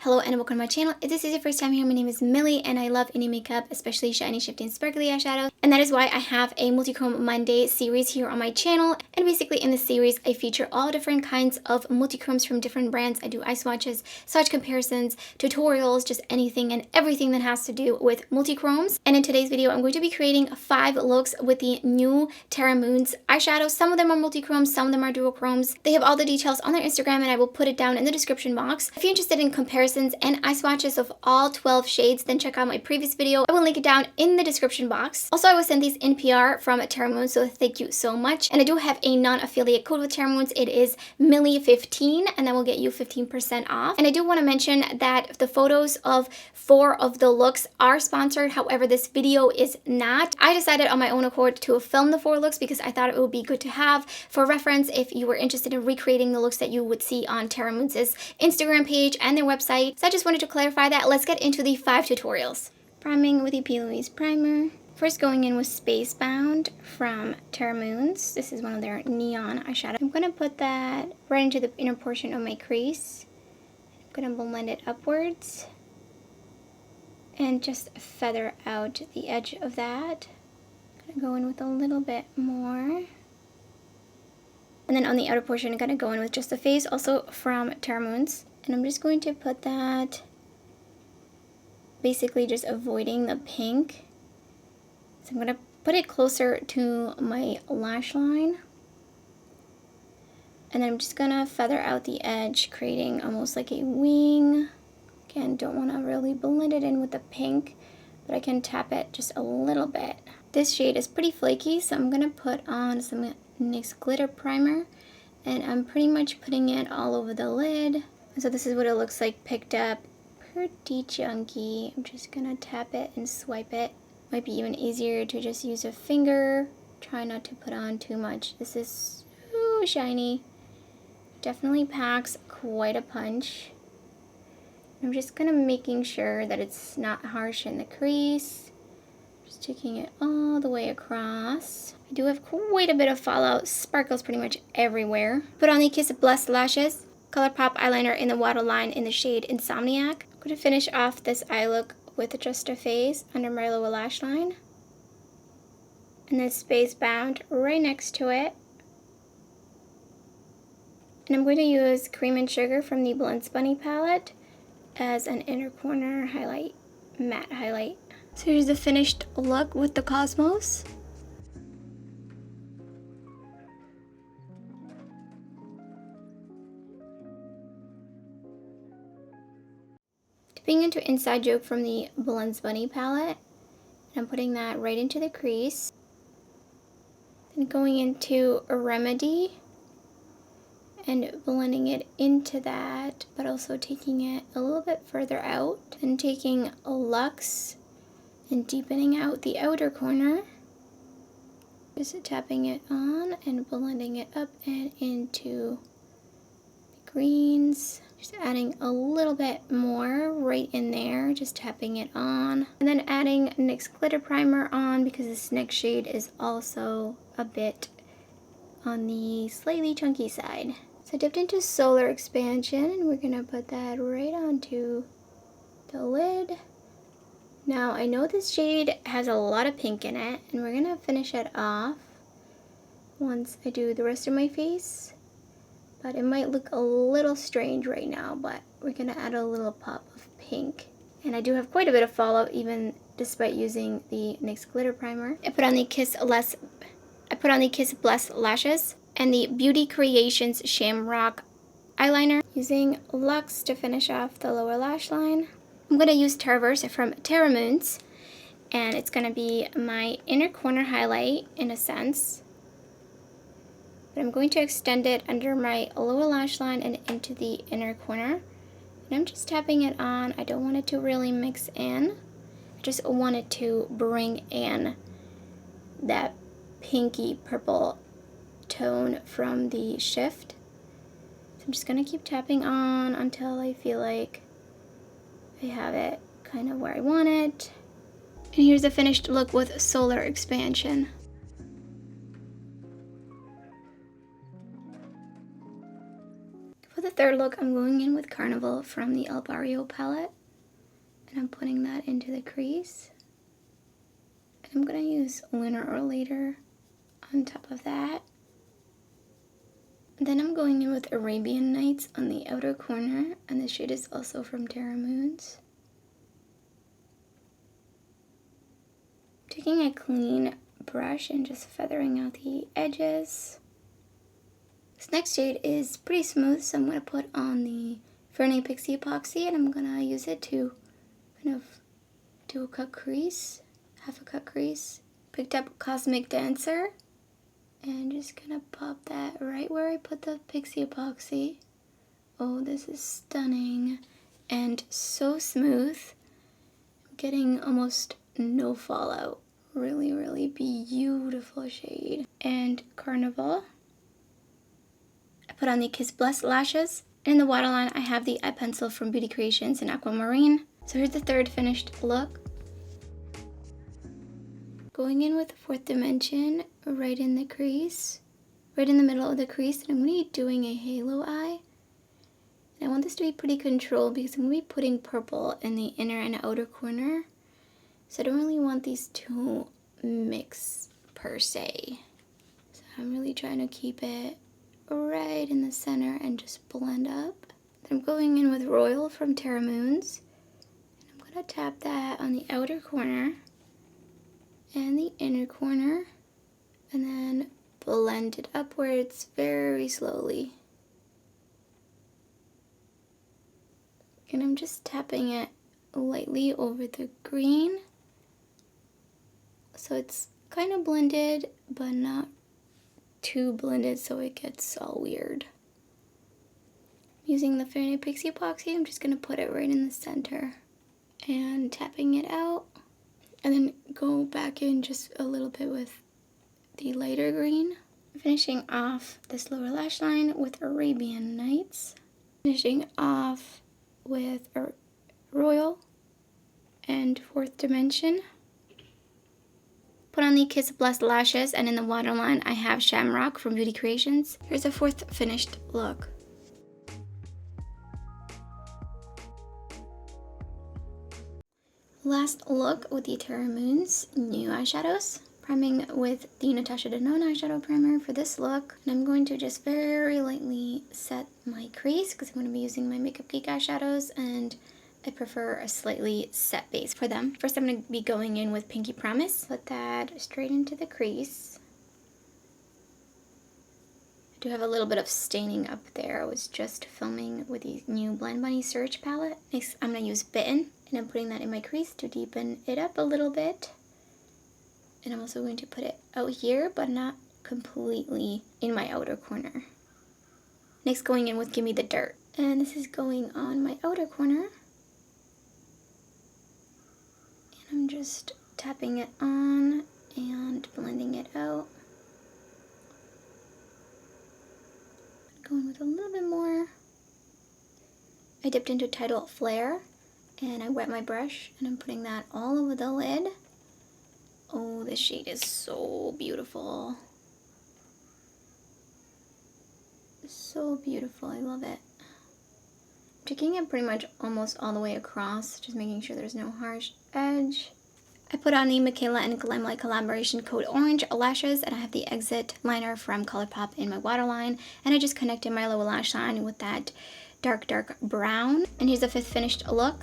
Hello and welcome to my channel. If this is your first time here, my name is Millie and I love any makeup, especially shiny, shifty, and sparkly eyeshadow. And that is why I have a Multichrome Monday series here on my channel. And basically in this series, I feature all different kinds of multichromes from different brands. I do eye swatches, swatch comparisons, tutorials, just anything and everything that has to do with multichromes. And in today's video, I'm going to be creating 5 looks with the new Terra eyeshadows. Some of them are multichromes, some of them are duochromes. They have all the details on their Instagram and I will put it down in the description box. If you're interested in comparisons and eye swatches of all 12 shades, then check out my previous video. I will link it down in the description box. Also, I was sent these in PR from Terra, so thank you so much. And I do have a non-affiliate code with Terra. It is Millie15 and that will get you 15% off. And I do want to mention that the photos of 4 of the looks are sponsored. However, this video is not. I decided on my own accord to film the 4 looks because I thought it would be good to have for reference if you were interested in recreating the looks that you would see on Terra Instagram page and their website. So I just wanted to clarify that. Let's get into the 5 tutorials. Priming with the P. Louise primer. First going in with Spacebound from Terra. This is one of their neon eyeshadow. I'm going to put that right into the inner portion of my crease. I'm going to blend it upwards and just feather out the edge of that. I'm going to go in with a little bit more. And then on the outer portion, I'm going to go in with just the face, also from Terra. And I'm just going to put that, basically just avoiding the pink. So I'm going to put it closer to my lash line. And then I'm just going to feather out the edge, creating almost like a wing. Again, don't want to really blend it in with the pink, but I can tap it just a little bit. This shade is pretty flaky, so I'm going to put on some NYX glitter primer. And I'm pretty much putting it all over the lid. So this is what it looks like picked up. Pretty chunky. I'm just gonna tap it and swipe it. Might be even easier to just use a finger. Try not to put on too much. This is so shiny. Definitely packs quite a punch. I'm just kind of making sure that it's not harsh in the crease. Just taking it all the way across. I do have quite a bit of fallout. Sparkles pretty much everywhere. Put on the Kiss Blessed lashes. ColourPop eyeliner in the waterline in the shade Insomniac. I'm going to finish off this eye look with just a face under my lower lash line. And then Spacebound right next to it. And I'm going to use Cream and Sugar from the Blends Bunny palette as an inner corner highlight, matte highlight. So here's the finished look with the Cosmos. Dipping into Inside Joke from the Blends Bunny palette. And I'm putting that right into the crease. Then going into a Remedy and blending it into that, but also taking it a little bit further out. And taking a Luxe and deepening out the outer corner. Just tapping it on and blending it up and into the greens. Just adding a little bit more right in there, just tapping it on. And then adding NYX glitter primer on because this next shade is also a bit on the slightly chunky side. So I dipped into Solar Expansion and we're gonna put that right onto the lid. Now I know this shade has a lot of pink in it and we're gonna finish it off once I do the rest of my face. But it might look a little strange right now, but we're gonna add a little pop of pink. And I do have quite a bit of fallout even despite using the NYX glitter primer. I put on the Kiss Blessed lashes and the Beauty Creations Shamrock eyeliner using Luxe to finish off the lower lash line. I'm gonna use Terraverse from Terra, and it's gonna be my inner corner highlight in a sense. But I'm going to extend it under my lower lash line and into the inner corner. And I'm just tapping it on. I don't want it to really mix in. I just want it to bring in that pinky purple tone from the shift. So I'm just going to keep tapping on until I feel like I have it kind of where I want it. And here's the finished look with Solar Expansion. third look, I'm going in with Carnaval from the Barrio palette. And I'm putting that into the crease. And I'm going to use Lunar or Later on top of that. And then I'm going in with Arabian Nights on the outer corner. And the shade is also from Terra Moons. Taking a clean brush and just feathering out the edges. This next shade is pretty smooth, so I'm going to put on the Fernet Pixie Epoxy, and I'm going to use it to kind of do a cut crease, half a cut crease. Picked up Cosmic Dancer, and just going to pop that right where I put the Pixie Epoxy. Oh, this is stunning and so smooth. I'm getting almost no fallout. Really, really beautiful shade. And Carnaval. I put on the Kiss Bless lashes. And in the waterline, I have the eye pencil from Beauty Creations in Aquamarine. So here's the third finished look. Going in with the fourth dimension right in the crease. Right in the middle of the crease. And I'm going to be doing a halo eye. And I want this to be pretty controlled because I'm going to be putting purple in the inner and outer corner. So I don't really want these to mix per se. So I'm really trying to keep it right in the center and just blend up. Then I'm going in with Royal from Terra Moons. And I'm going to tap that on the outer corner and the inner corner. And then blend it upwards very slowly. And I'm just tapping it lightly over the green. So it's kind of blended, but not too blended so it gets all weird. Using the Fernet Pixie Epoxy, I'm just going to put it right in the center. And tapping it out. And then go back in just a little bit with the lighter green. Finishing off this lower lash line with Arabian Nights. Finishing off with a Royal and Fourth Dimension. Put on the Kiss Blessed lashes, and in the waterline I have Shamrock from Beauty Creations. Here's a fourth finished look. Last look with the Terra Moons new eyeshadows. Priming with the Natasha Denona eyeshadow primer for this look. And I'm going to just very lightly set my crease because I'm going to be using my Makeup Geek eyeshadows, and I prefer a slightly set base for them. First, I'm going to be going in with Pinky Promise. Put that straight into the crease. I do have a little bit of staining up there. I was just filming with the new Blend Bunny Surge palette. Next, I'm going to use Bitten, and I'm putting that in my crease to deepen it up a little bit. And I'm also going to put it out here, but not completely in my outer corner. Next, going in with Gimme the Dirt. And this is going on my outer corner. I'm just tapping it on and blending it out. Going with a little bit more. I dipped into Tidal Flare and I wet my brush and I'm putting that all over the lid. Oh, this shade is so beautiful. So beautiful, I love it. Taking it pretty much almost all the way across, just making sure there's no harsh edge. I put on the Michaela and Glamlight collaboration Code Orange lashes, and I have the Exit liner from ColourPop in my waterline, and I just connected my lower lash line with that dark brown. And here's the fifth finished look.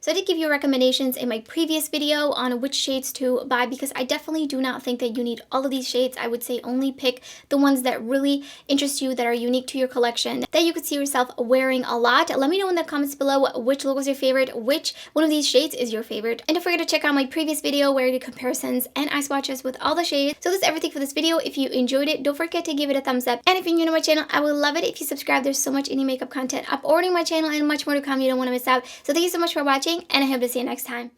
So I did give you recommendations in my previous video on which shades to buy, because I definitely do not think that you need all of these shades. I would say only pick the ones that really interest you, that are unique to your collection, that you could see yourself wearing a lot. Let me know in the comments below which look was your favorite, which one of these shades is your favorite. And don't forget to check out my previous video where I did comparisons and eye swatches with all the shades. So that's everything for this video. If you enjoyed it, don't forget to give it a thumbs up. And if you're new to my channel, I would love it if you subscribe. There's so much indie makeup content up already on my channel and much more to come. You don't want to miss out. So thank you so much for watching, and I hope to see you next time.